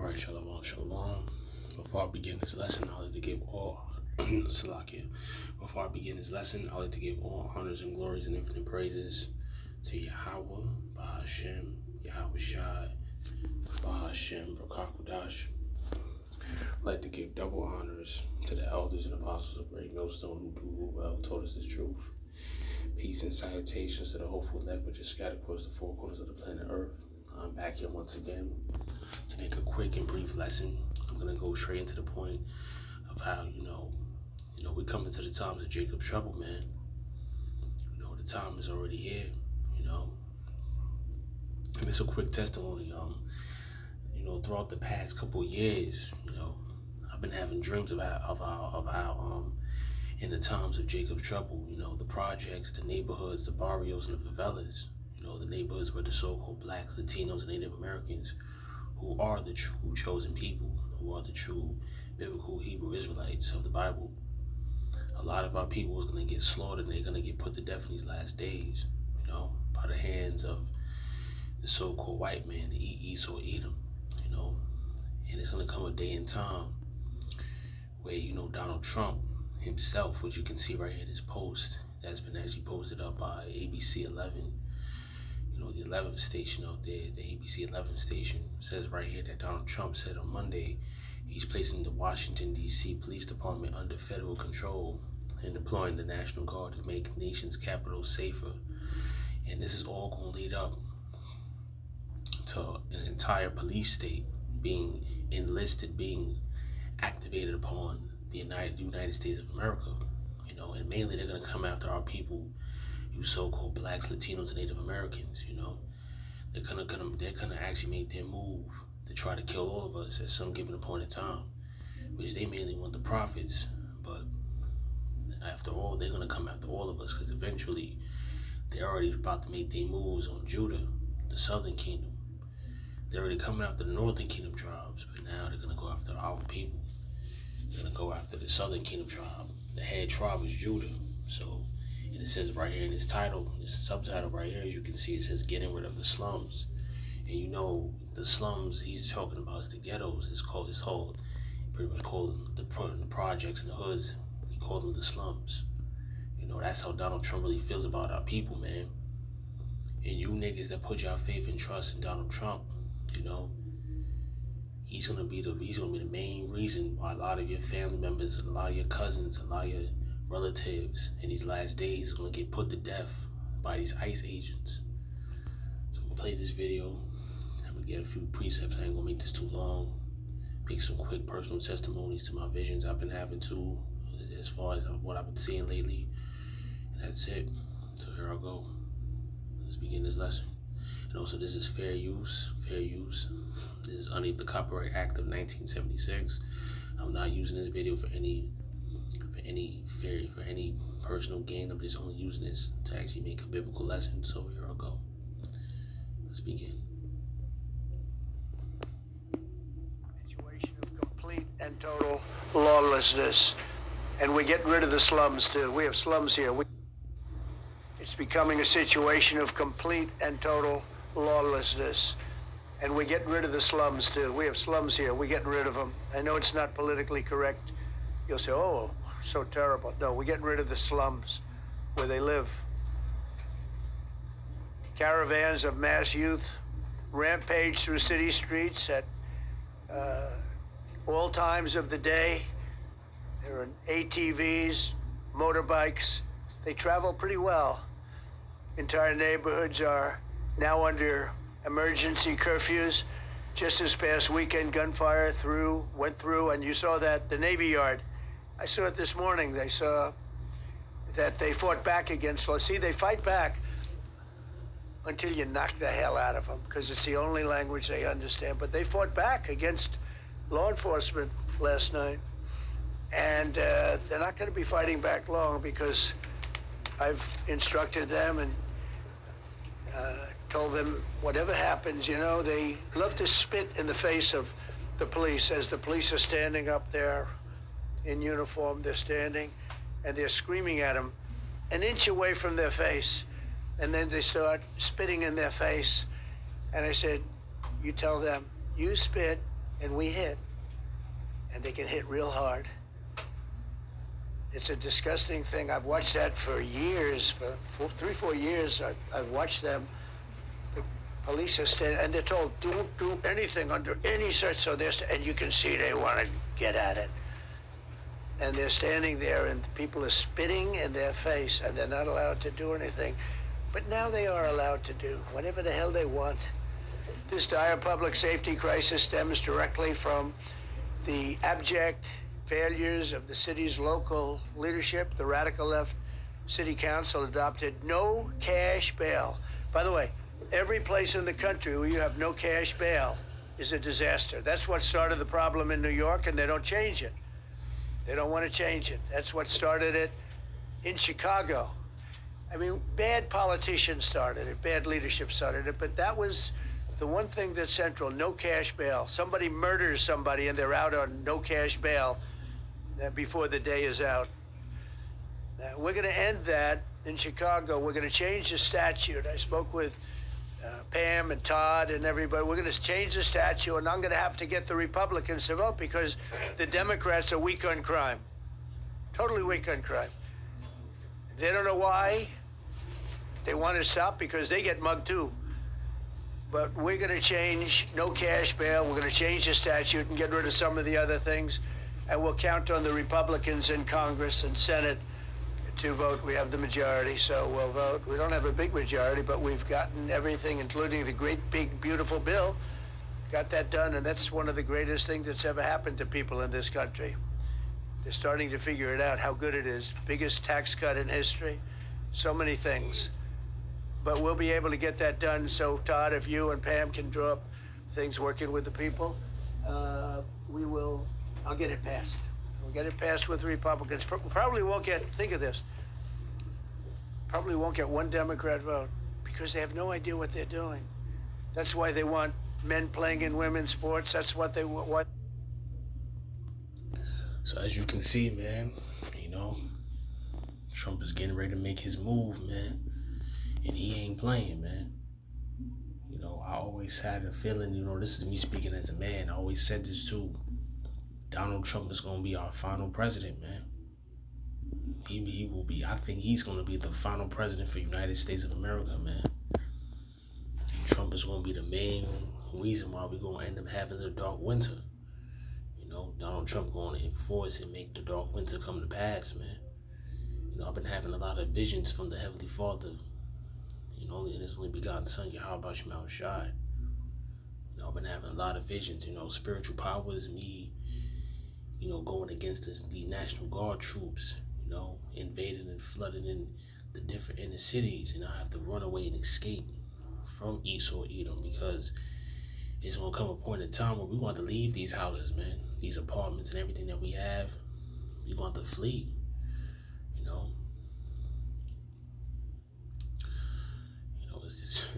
Alright, shalom, shalom. Before I begin this lesson, I like to give all Salakia. Before I begin this lesson, I like to give all honors and glories and infinite praises to Yahweh, Bahashem, Yahweh Shai, Bahashem, Brakakudash. I'd like to give double honors to the elders and apostles of Great Millstone who do well, taught us this truth. Peace and salutations to the hopeful elect which is scattered across the four corners of the planet Earth. I'm back here once again to make a quick and brief lesson. I'm going to go straight into the point of how, we come into the times of Jacob's trouble, man. The time is already here, And it's a quick testimony. Throughout the past couple of years, I've been having dreams about how in the times of Jacob's trouble, the projects, the neighborhoods, the barrios, and the favelas, the neighborhoods where the so-called blacks, Latinos, and Native Americans, who are the true chosen people, who are the true biblical Hebrew Israelites of the Bible, a lot of our people is going to get slaughtered and they're going to get put to death in these last days, by the hands of the so-called white man, the Esau, Edom, and it's going to come a day and time where, Donald Trump himself, which you can see right here in this post, that's been actually posted up by ABC 11, the 11th station out there, the ABC 11 station, says right here that Donald Trump said on Monday he's placing the Washington, D.C. Police Department under federal control and deploying the National Guard to make nation's capital safer. And this is all going to lead up to an entire police state being enlisted, being activated upon the United States of America, and mainly they're going to come after our people, you so-called blacks, Latinos, and Native Americans, They're gonna actually make their move to try to kill all of us at some given point in time, which they mainly want the profits, but after all, they're gonna come after all of us because eventually they're already about to make their moves on Judah, the southern kingdom. They're already coming after the northern kingdom tribes, but now they're gonna go after our people. They're gonna go after the southern kingdom tribe. The head tribe is Judah. So, and it says right here in this title, this subtitle right here, as you can see, it says getting rid of the slums. And the slums he's talking about is the ghettos. It's called pretty much called the projects and the hoods. He called them the slums. That's how Donald Trump really feels about our people, man. And you niggas that put your faith and trust in Donald Trump, he's gonna be the main reason why a lot of your family members and a lot of your cousins, a lot of your relatives in these last days are gonna get put to death by these ICE agents. So I'm gonna play this video. I'm gonna get a few precepts. I ain't gonna make this too long. Make some quick personal testimonies to my visions I've been having too, as far as what I've been seeing lately. And that's it. So here I go. Let's begin this lesson. And also, this is fair use. Fair use. This is underneath the Copyright Act of 1976. I'm not using this video for any personal gain. I'm just only using this to actually make a biblical lesson. So here I go. Let's begin. Situation of complete and total lawlessness, and we're getting rid of the slums too. We have slums here. It's becoming a situation of complete and total lawlessness, and we're getting rid of the slums too. We have slums here. We're getting rid of them. I know it's not politically correct. You'll say, oh, so terrible. No, we're getting rid of the slums where they live. Caravans of mass youth rampage through city streets at all times of the day. There are ATVs, motorbikes. They travel pretty well. Entire neighborhoods are now under emergency curfews. Just this past weekend, gunfire went through, and you saw that, the Navy Yard. I saw it this morning. They saw that they fought back against law. See, they fight back until you knock the hell out of them, because it's the only language they understand. But they fought back against law enforcement last night. And they're not going to be fighting back long, because I've instructed them and told them whatever happens, they love to spit in the face of the police as the police are standing up there in uniform. They're standing and they're screaming at them an inch away from their face, and then they start spitting in their face. And I said, you tell them, you spit and we hit, and they can hit real hard. It's a disgusting thing. I've watched that for years, for 4 years. I've watched them. The police are standing, and they're told, don't do anything under any such, so and you can see they want to get at it. And they're standing there, and people are spitting in their face, and they're not allowed to do anything. But now they are allowed to do whatever the hell they want. This dire public safety crisis stems directly from the abject failures of the city's local leadership. The radical left city council adopted no cash bail. By the way, every place in the country where you have no cash bail is a disaster. That's what started the problem in New York, and they don't change it. They don't want to change it. That's what started it in Chicago. I mean, bad politicians started it, bad leadership started it, but that was the one thing that's central: no cash bail. Somebody murders somebody and they're out on no cash bail before the day is out. We're going to end that in Chicago. We're going to change the statute. I spoke with Pam and Todd and everybody. We're going to change the statute, and I'm going to have to get the Republicans to vote because the Democrats are weak on crime. Totally weak on crime. They don't know why. They want to stop because they get mugged too. But we're going to change no cash bail. We're going to change the statute and get rid of some of the other things. And we'll count on the Republicans in Congress and Senate to vote. We have the majority, so we'll vote. We don't have a big majority, but we've gotten everything, including the great, big, beautiful bill. Got that done, and that's one of the greatest things that's ever happened to people in this country. They're starting to figure it out, how good it is. Biggest tax cut in history. So many things. But we'll be able to get that done. So, Todd, if you and Pam can draw up things working with the people, I'll get it passed. We'll get it passed with the Republicans. Probably won't get, think of this, probably won't get one Democrat vote because they have no idea what they're doing. That's why they want men playing in women's sports. That's what they want. So as you can see, man, Trump is getting ready to make his move, man. And he ain't playing, man. I always had a feeling, this is me speaking as a man. I always said this too. Donald Trump is going to be our final president, man. He will be. I think he's going to be the final president for the United States of America, man. Trump is going to be the main reason why we're going to end up having the dark winter. Donald Trump going to enforce and make the dark winter come to pass, man. I've been having a lot of visions from the Heavenly Father. In His only begotten Son, Yahweh Shema Shai. I've been having a lot of visions, spiritual powers, me, going against the National Guard troops, invading and flooding in the different inner cities, and I have to run away and escape from Esau, Edom, because it's going to come a point in time where we're going to have to leave these houses, man, these apartments and everything that we have. We're going to have to flee, it's just,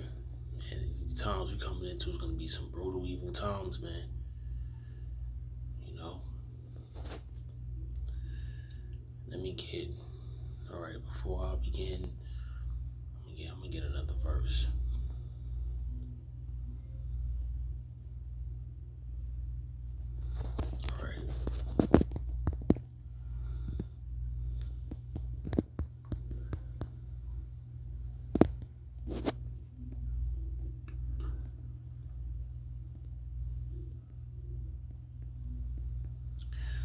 man, these times we're coming into is going to be some brutal, evil times, man. Let me get, all right, before I begin, I'm going to get another verse. All right.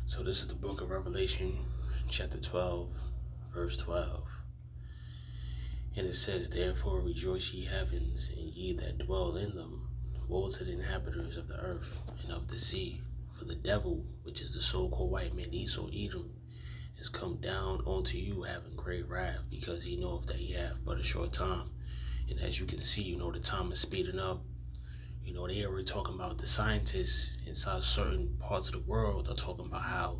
So this is the book of Revelation, chapter 12, verse 12. And it says, therefore rejoice ye heavens, and ye that dwell in them. Woe to the inhabitants of the earth and of the sea. For the devil, which is the so-called white man, Esau, Edom, is come down unto you having great wrath, because he knoweth that he have but a short time. And as you can see, the time is speeding up. They already talking about, the scientists inside certain parts of the world are talking about how,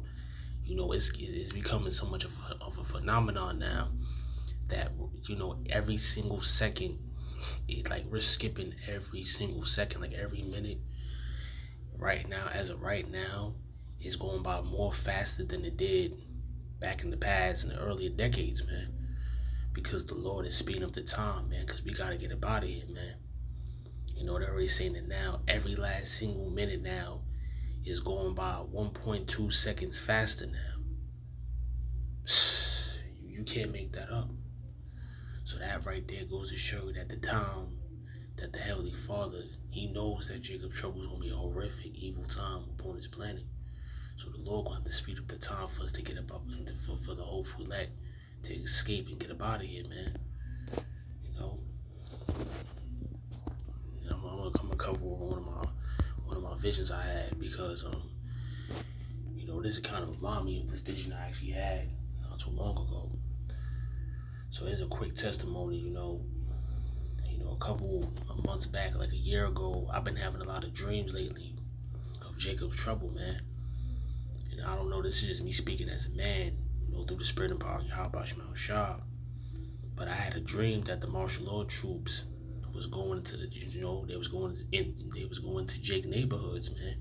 it's becoming so much of a phenomenon now that, every single second, we're skipping every single second, like every minute right now, as of right now, is going by more faster than it did back in the past, in the earlier decades, man. Because the Lord is speeding up the time, man, because we got to get up out of here, man. They're already saying that now, every last single minute now is going by 1.2 seconds faster now. You can't make that up. So that right there goes to show that the time that the Heavenly Father, he knows that Jacob Trouble is going to be a horrific, evil time upon his planet. So the Lord going to have to speed up the time for us to get up into, for the hopeful elect to escape and get up out of here, man. You know, and I'm gonna cover one of my visions I had because this is kind of remind me of this vision I actually had not too long ago. So here's a quick testimony. A couple of months back, like a year ago, I've been having a lot of dreams lately of Jacob's trouble, man. And I don't know, this is just me speaking as a man, through the spirit and power of Yahweh Shema Shah. But I had a dream that the martial law troops was going into they was going to Jake neighborhoods, man.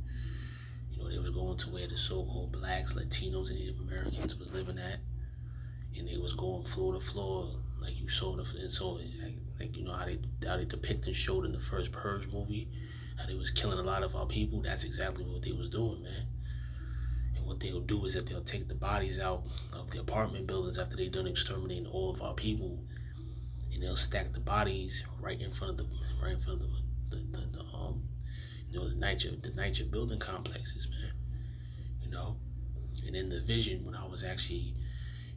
They was going to where the so-called blacks, Latinos, and Native Americans was living at, and they was going floor to floor, like you saw how they depict and showed in the first Purge movie, how they was killing a lot of our people. That's exactly what they was doing, man. And what they'll do is that they'll take the bodies out of the apartment buildings after they done exterminating all of our people, and they'll stack the bodies right in front of the NYCHA building complexes, man. And in the vision, when I was actually,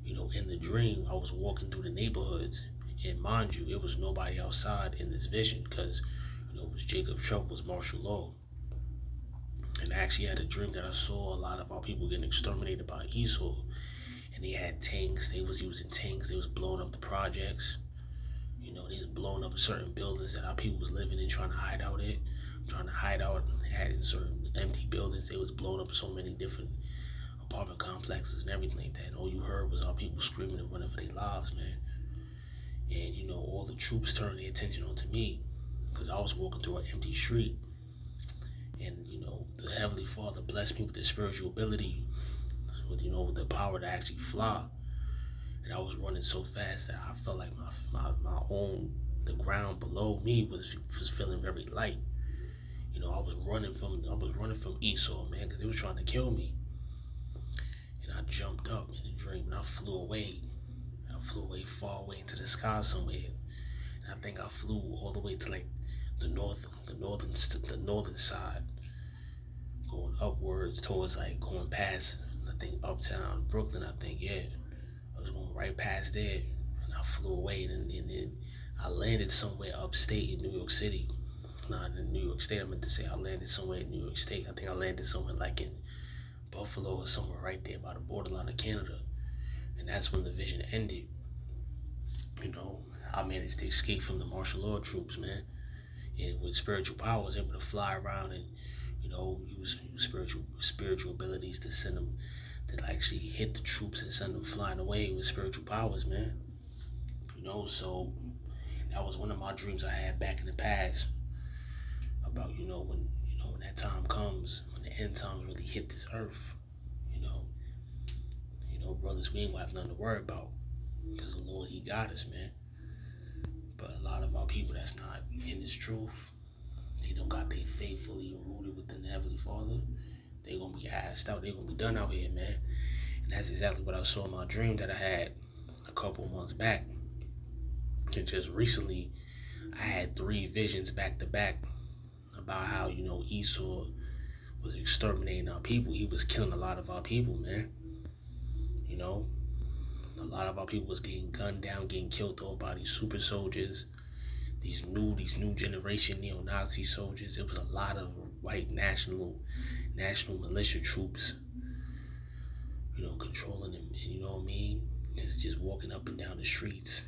in the dream, I was walking through the neighborhoods, and mind you, it was nobody outside in this vision because, it was Jacob Trouble's martial law. And I actually had a dream that I saw a lot of our people getting exterminated by Esau, and they had tanks. They was using tanks. They was blowing up the projects. They was blowing up certain buildings that our people was living in, trying to hide out in. Had in certain empty buildings. They was blowing up so many different apartment complexes and everything like that. And all you heard was our people screaming and running for their lives, man. And all the troops turned their attention onto me because I was walking through an empty street. And the Heavenly Father blessed me with the spiritual ability, with the power to actually fly. And I was running so fast that I felt like the ground below me was feeling very light. I was running from Esau, man, because they was trying to kill me. And I jumped up in the dream and I flew away. I flew away far away into the sky somewhere. And I think I flew all the way to like the northern side, going upwards towards like going past, I think uptown Brooklyn. I think, yeah, I was going right past there, and I flew away, and then I landed somewhere upstate in New York City. Not in New York State. I meant to say I landed somewhere in New York State. I think I landed somewhere like in Buffalo or somewhere right there by the borderline of Canada. And that's when the vision ended. I managed to escape from the martial law troops, man. And with spiritual power, I was able to fly around and, use spiritual abilities to send them, to actually hit the troops and send them flying away with spiritual powers, man. So that was one of my dreams I had back in the past about, when that time comes, when the end times really hit this earth, brothers, we ain't gonna have nothing to worry about because the Lord, he got us, man. But a lot of our people that's not in this truth, they don't got their faith fully rooted within the Heavenly Father. They gonna be asked out. They gonna be done out here, man. And that's exactly what I saw in my dream that I had a couple months back. And just recently, I had 3 visions back to back about how, Esau was exterminating our people. He was killing a lot of our people, man. A lot of our people was getting gunned down, getting killed off by these super soldiers, these new generation neo-Nazi soldiers. It was a lot of white national militia troops, controlling them, and you know what I mean? Just walking up and down the streets.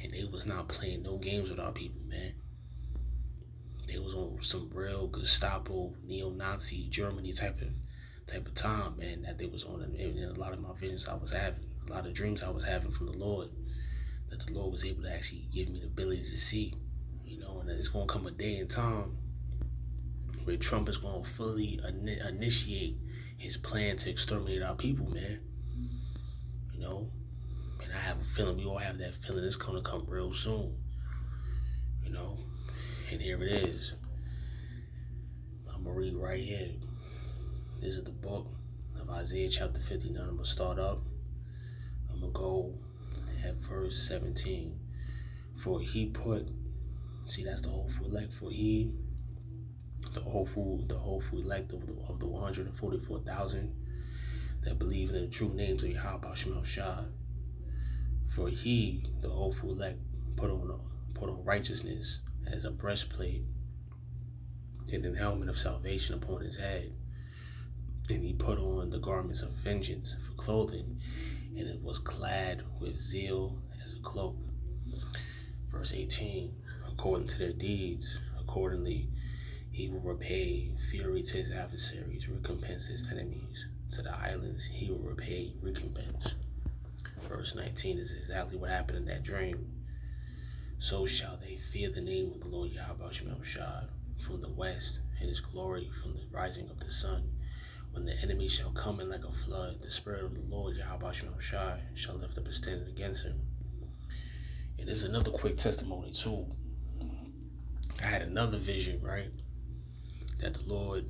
And they was not playing no games with our people, man. They was on some real Gestapo, neo-Nazi Germany type of time, man, that they was on. And a lot of my visions I was having, a lot of dreams I was having from the Lord, that the Lord was able to actually give me the ability to see, and it's going to come a day and time where Trump is going to fully initiate his plan to exterminate our people, man. And I have a feeling, we all have that feeling it's going to come real soon, and here it is. I'm going to read right here. This is the book of Isaiah chapter 59. I'm going to start up. I'm going to go at verse 17. For he put, see, that's the hopeful elect. For he, the hopeful elect of the 144,000 that believe in the true names of Yahweh Shemel Shah. For he, the hopeful elect, put on righteousness as a breastplate and an helmet of salvation upon his head. And he put on the garments of vengeance for clothing, and it was clad with zeal as a cloak. Verse 18, according to their deeds, accordingly he will repay fury to his adversaries, recompense his enemies. To the islands he will repay recompense. Verse 19 is exactly what happened in that dream. So shall they fear the name of the Lord Yahweh Shemel Shah from the west, and his glory from the rising of the sun. When the enemy shall come in like a flood, the Spirit of the Lord Yahweh Shemel Shah shall lift up a standard against him. And there's another quick testimony too. I had another vision, right? That the Lord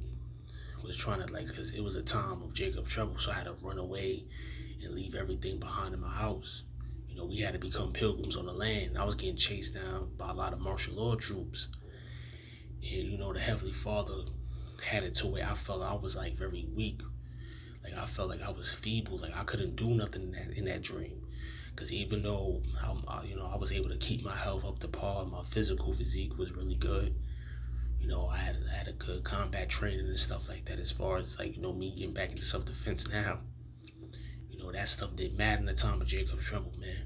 was trying to, because it was a time of Jacob's trouble, so I had to run away and leave everything behind in my house. We had to become pilgrims on the land. I was getting chased down by a lot of martial law troops. And, the Heavenly Father had it to where I felt I was, very weak. I felt like I was feeble. I couldn't do nothing in that dream. Because even though, I was able to keep my health up to par, my physical physique was really good. I had a good combat training and stuff like that, as far as, me getting back into self-defense now. That stuff didn't matter in the time of Jacob's trouble, man.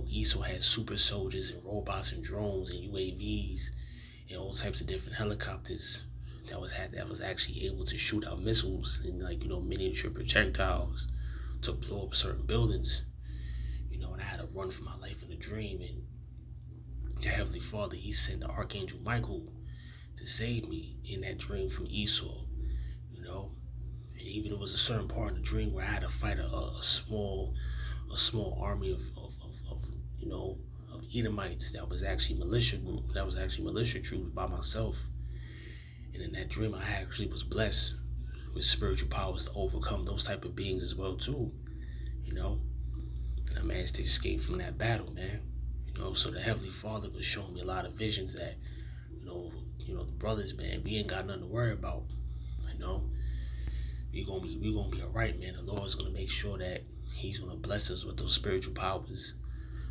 Esau had super soldiers and robots and drones and UAVs and all types of different helicopters that was actually able to shoot out missiles and miniature projectiles to blow up certain buildings. And I had to run for my life in a dream, and the Heavenly Father, he sent the Archangel Michael to save me in that dream from Esau. Even it was a certain part in the dream where I had to fight a small army of Edomites that was actually militia troops by myself. And in that dream, I actually was blessed with spiritual powers to overcome those type of beings as well too. And I managed to escape from that battle, man. So the Heavenly Father was showing me a lot of visions that, the brothers, man, we ain't got nothing to worry about. We gonna be all right, man. The Lord's gonna make sure that he's gonna bless us with those spiritual powers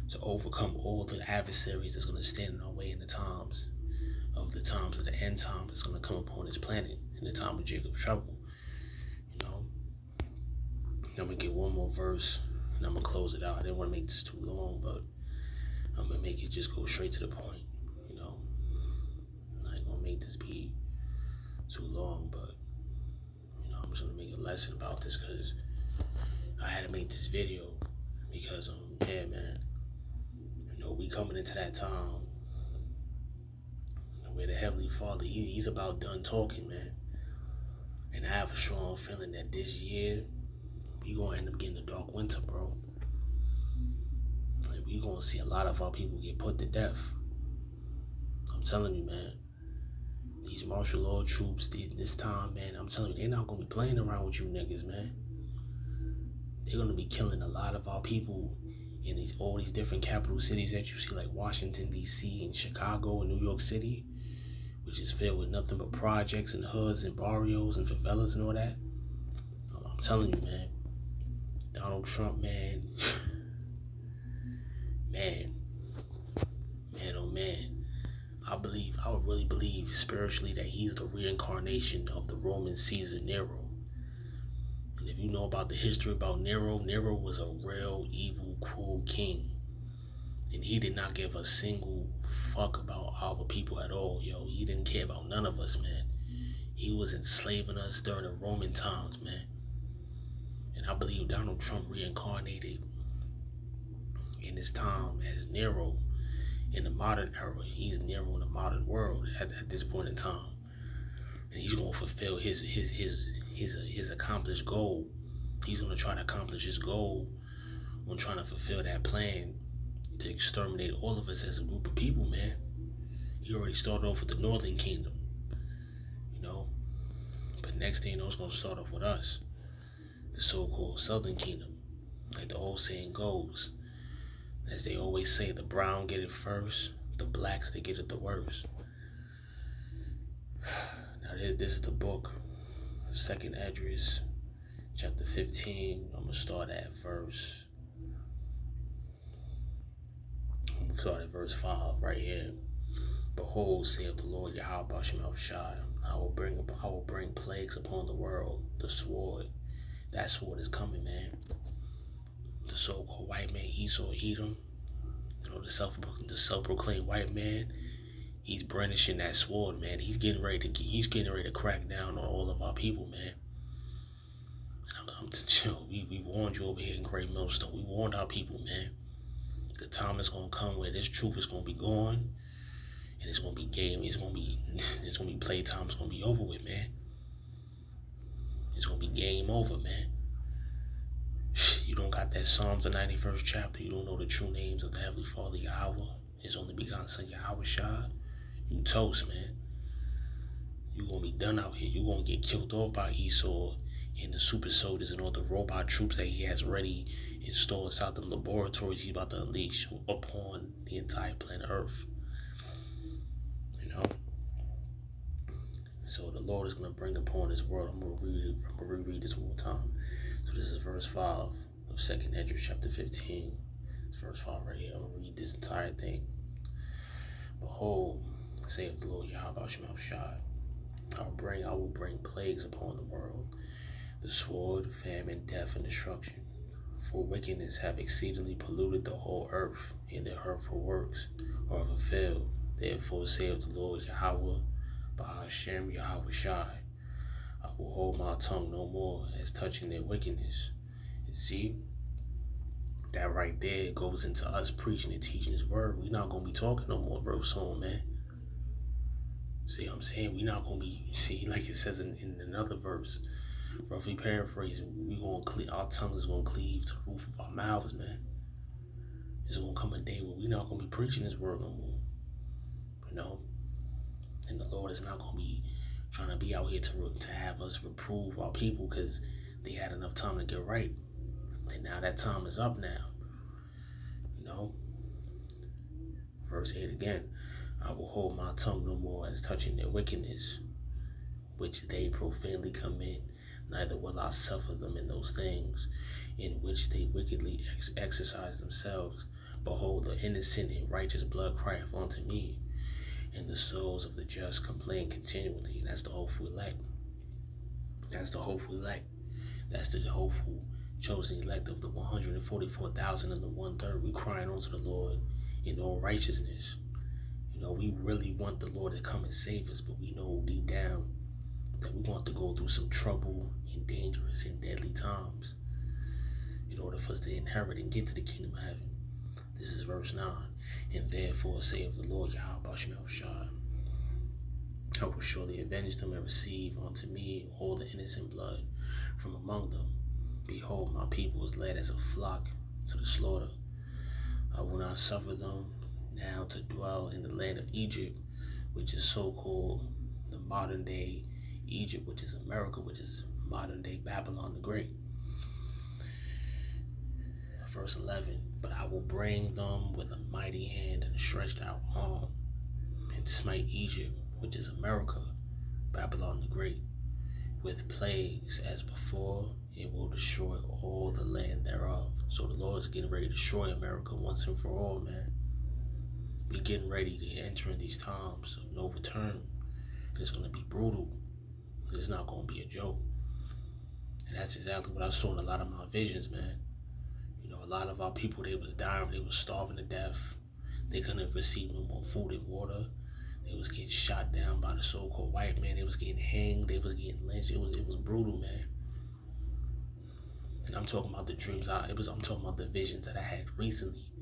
to overcome all the adversaries that's gonna stand in our way in the times of the end times that's gonna come upon this planet in the time of Jacob's trouble. I'm gonna get one more verse and I'm gonna close it out. I didn't want to make this too long, but I'm gonna make it just go straight to the point. I ain't gonna make this be too long, but I'm just gonna make a lesson about this because I had to make this video because yeah, man, we coming into that time where the Heavenly Father, he's about done talking, man. And I have a strong feeling that this year we gonna end up getting a dark winter, bro. And we gonna see a lot of our people get put to death. I'm telling you, man. These martial law troops, this time, man, I'm telling you, they're not going to be playing around with you niggas, man. They're going to be killing a lot of our people in all these different capital cities that you see, like Washington, D.C. and Chicago and New York City, which is filled with nothing but projects and hoods and barrios and favelas and all that. I'm telling you, man, Donald Trump, man, oh man. I would really believe spiritually that he's the reincarnation of the Roman Caesar Nero. And if you know about the history about Nero, Nero was a real evil, cruel king. And he did not give a single fuck about our people at all, yo. He didn't care about none of us, man. He was enslaving us during the Roman times, man. And I believe Donald Trump reincarnated in his time as Nero. In the modern era, he's Nero in the modern world at this point in time, and he's gonna fulfill his accomplished goal. He's gonna try to accomplish his goal on trying to fulfill that plan to exterminate all of us as a group of people, man. He already started off with the Northern Kingdom, but Next thing you know, it's gonna start off with us, the so-called Southern Kingdom. Like the old saying goes, as they always say, the brown get it first, the blacks they get it the worst. Now this is the book of 2nd Esdras, chapter 15. I'm gonna start at verse 5 right here. Behold, saith the Lord Yahweh Shai, I will bring plagues upon the world, the sword. That sword is coming, man. The so-called white man, Esau, Edom, the self-proclaimed white man. He's brandishing that sword, man. He's getting ready to crack down on all of our people, man. We warned you over here in Great Millstone. We warned our people, man. The time is gonna come where this truth is gonna be gone. And it's gonna be game. It's gonna be playtime. It's gonna be over with, man. It's gonna be game over, man. You don't got that Psalms the 91st chapter. You don't know the true names of the Heavenly Father Yahweh, His only begotten Son Yahweh Shai. You toast, man. You gonna be done out here. You gonna get killed off by Esau and the super soldiers and all the robot troops that he has ready installed inside the laboratories he's about to unleash upon the entire planet Earth. So the Lord is going to bring upon this world. I'm going to reread this one more time. So this is verse 5 of 2nd Esdras chapter 15. It's verse 5 right here. I'm going to read this entire thing. Behold, saith the Lord Yahweh Shai, I will bring plagues upon the world, the sword, famine, death, and destruction. For wickedness have exceedingly polluted the whole earth, and their hurtful works are fulfilled. Therefore saith the Lord Yahweh, by Hashem Yahweh Shai, I will hold my tongue no more as touching their wickedness. And see, that right there goes into us preaching and teaching His word. We're not going to be talking no more real soon, man. See what I'm saying? We're not going to be, like it says in another verse, roughly paraphrasing, our tongue is going to cleave to the roof of our mouths, man. There's going to come a day where we're not going to be preaching His word no more. And the Lord is not going to be trying to be out here to have us reprove our people because they had enough time to get right. And now that time is up now. Verse 8 again. I will hold my tongue no more as touching their wickedness, which they profanely commit. Neither will I suffer them in those things in which they wickedly exercise themselves. Behold, the innocent and righteous blood crieth unto me, and the souls of the just complain continually. And that's the hopeful elect. That's the hopeful elect. That's the hopeful chosen elect of the 144,000 and the 1/3. We crying unto the Lord in all righteousness. We really want the Lord to come and save us, but we know deep down that we're going to have to go through some trouble and dangerous and deadly times in order for us to inherit and get to the kingdom of heaven. This is verse 9. And therefore saith the Lord Yahweh Shai, I will surely avenge them and receive unto me all the innocent blood from among them. Behold, my people is led as a flock to the slaughter. I will not suffer them now to dwell in the land of Egypt, which is so-called the modern day Egypt, which is America, which is modern day Babylon the Great. Verse 11, but I will bring them with a mighty hand and a stretched out arm, and smite Egypt, which is America, Babylon the Great, with plagues as before, and will destroy all the land thereof. So the Lord's getting ready to destroy America once and for all, man. We're getting ready to enter in these times of no return. It's going to be brutal. It's not going to be a joke. And that's exactly what I saw in a lot of my visions, man. A lot of our people, they was dying, they was starving to death. They couldn't receive no more food and water. They was getting shot down by the so-called white man. They was getting hanged. They was getting lynched. It was brutal, man. And I'm talking about the dreams. I'm talking about the visions that I had recently.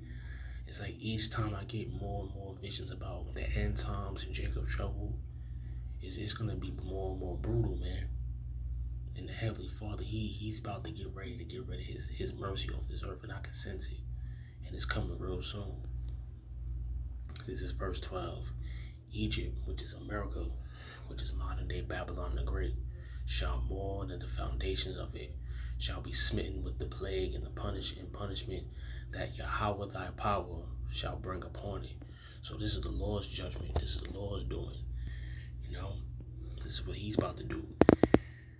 It's like each time I get more and more visions about the end times and Jacob's trouble, it's gonna be more and more brutal, man. And the Heavenly Father, He's about to get ready to get rid of His mercy off this earth, and I can sense it. And it's coming real soon. This is verse 12. Egypt, which is America, which is modern day Babylon the Great, shall mourn, and the foundations of it shall be smitten with the plague and the punishment that Yahweh thy power shall bring upon it. So this is the Lord's judgment. This is the Lord's doing. You know, this is what he's about to do.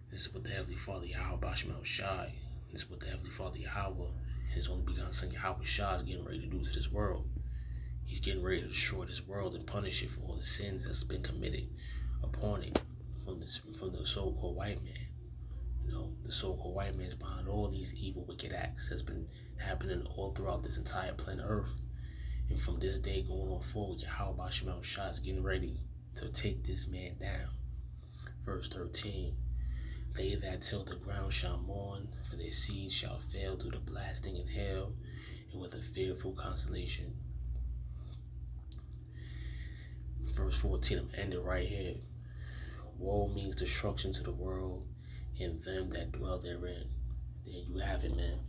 This is what the Heavenly Father Yahweh Bashmal Shai. This is what the Heavenly Father Yahweh, his only begotten Son Yahweh Shai, is getting ready to do to this world. He's getting ready to destroy this world and punish it for all the sins that's been committed upon it from the so-called white man. You know, the so-called white man's behind all these evil, wicked acts that's been happening all throughout this entire planet Earth. And from this day going on forward, Yahweh Bashmal Shai is getting ready to take this man down. Verse 13. They that till the ground shall mourn, for their seeds shall fail through the blasting in hell, and with a fearful consolation. Verse 14, I'm ending right here. Woe means destruction to the world and them that dwell therein. There you have it, man.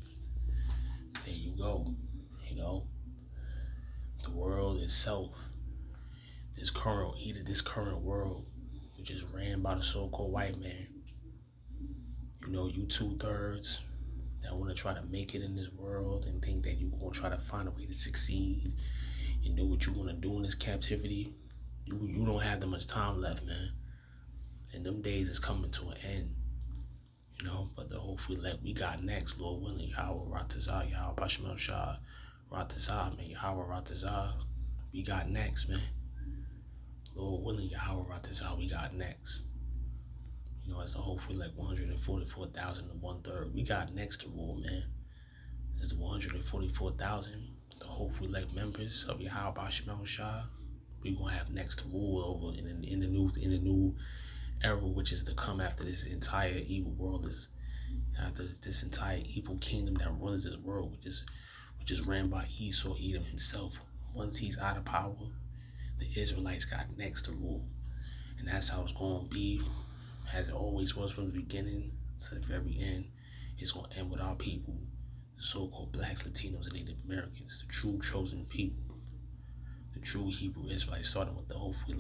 There you go. You know, the world itself, this current world, which is ran by the so-called white man. You know, you 2/3 that want to try to make it in this world and think that you're going to try to find a way to succeed and do what you want to do in this captivity. You don't have that much time left, man. And them days is coming to an end. You know, but the hopefully we got next, Lord willing, Yahweh Ratazah, Yahweh Bashmal Shah, Ratazah, man, Yahweh Ratazah, we got next, man. Lord willing, Yahweh Ratazah, we got next. You know, as the hopefully 144,000 to 1/3, we got next to rule, man. It's the 144,000, the hopefully members of Yahweh Bashmal Shah. We gonna have next to rule over in the new era, which is to come after this entire evil world, after this entire evil kingdom that runs this world, which is ran by Esau, Edom himself. Once he's out of power, the Israelites got next to rule, and that's how it's gonna be, as it always was from the beginning to the very end. It's gonna end with our people, the so-called blacks, Latinos, and Native Americans, the true chosen people. The true Hebrew Israelites, starting with the hopefully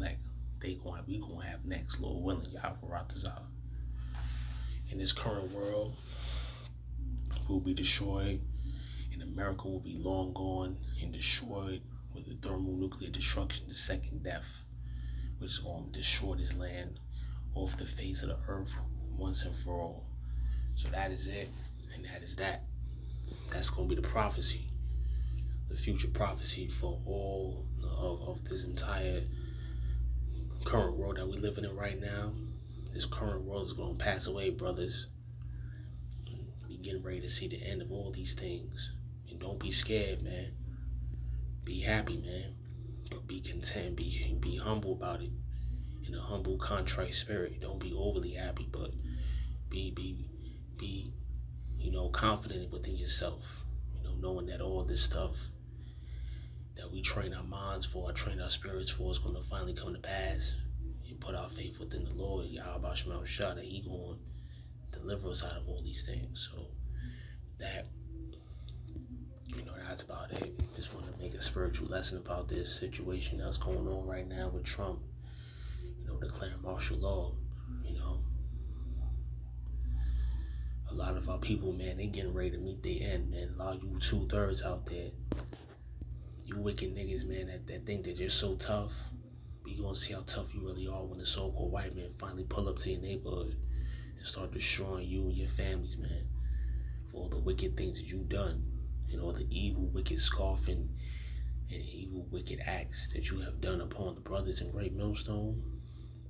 we gonna have next, Lord willing, Yahweh Ratazah. In this current world, will be destroyed, and America will be long gone and destroyed with the thermonuclear destruction, the second death, which is going to destroy this land off the face of the earth once and for all. So that is it, and that is that. That's going to be the prophecy. The future prophecy for all of this entire current world that we're living in right now. This current world is going to pass away, brothers. We're getting ready to see the end of all these things. And don't be scared, man. Be happy, man. But be content. Be humble about it. In a humble, contrite spirit. Don't be overly happy, but be confident within yourself. Knowing that all this stuff that we train our minds for, train our spirits for, is going to finally come to pass. And put our faith within the Lord, Yahweh Shema Shah, that He going to deliver us out of all these things. So that's about it. Just want to make a spiritual lesson about this situation that's going on right now with Trump. Declaring martial law. A lot of our people, man, they getting ready to meet their end, man. A lot of you 2/3 out there, you wicked niggas, man, that think that you're so tough. We gonna see how tough you really are when the so-called white man finally pull up to your neighborhood and start destroying you and your families, man, for all the wicked things that you've done, all the evil, wicked scoffing and evil, wicked acts that you have done upon the brothers in Great Millstone.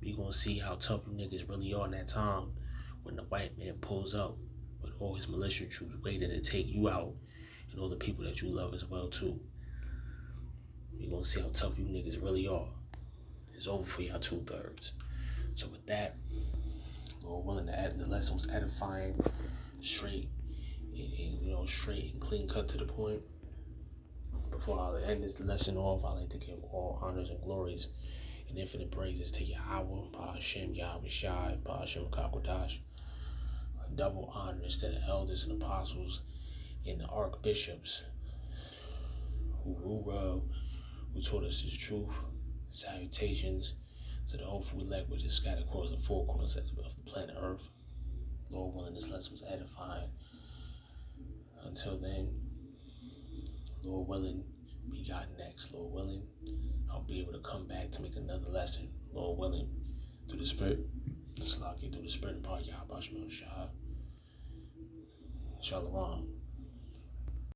We gonna see how tough you niggas really are in that time when the white man pulls up with all his militia troops waiting to take you out and all the people that you love as well too. We gonna see how tough you niggas really are. It's over for y'all 2/3. So with that, Lord willing, the lesson was edifying, straight and clean cut to the point. Before I end this lesson off, I like to give all honors and glories and infinite praises to Yahweh, Ba'ashem, Yahweh Shai, Ba'ashem Kakwadash. Double honors to the elders and apostles and the archbishops who rule well, who taught us His truth. Salutations to the hopeful elect which is scattered across the four corners of the planet Earth. Lord willing, this lesson was edifying. Until then, Lord willing, we got next. Lord willing, I'll be able to come back to make another lesson. Lord willing, through the Spirit, just lock it through the Spirit and power, Yahweh Shah. Shalom.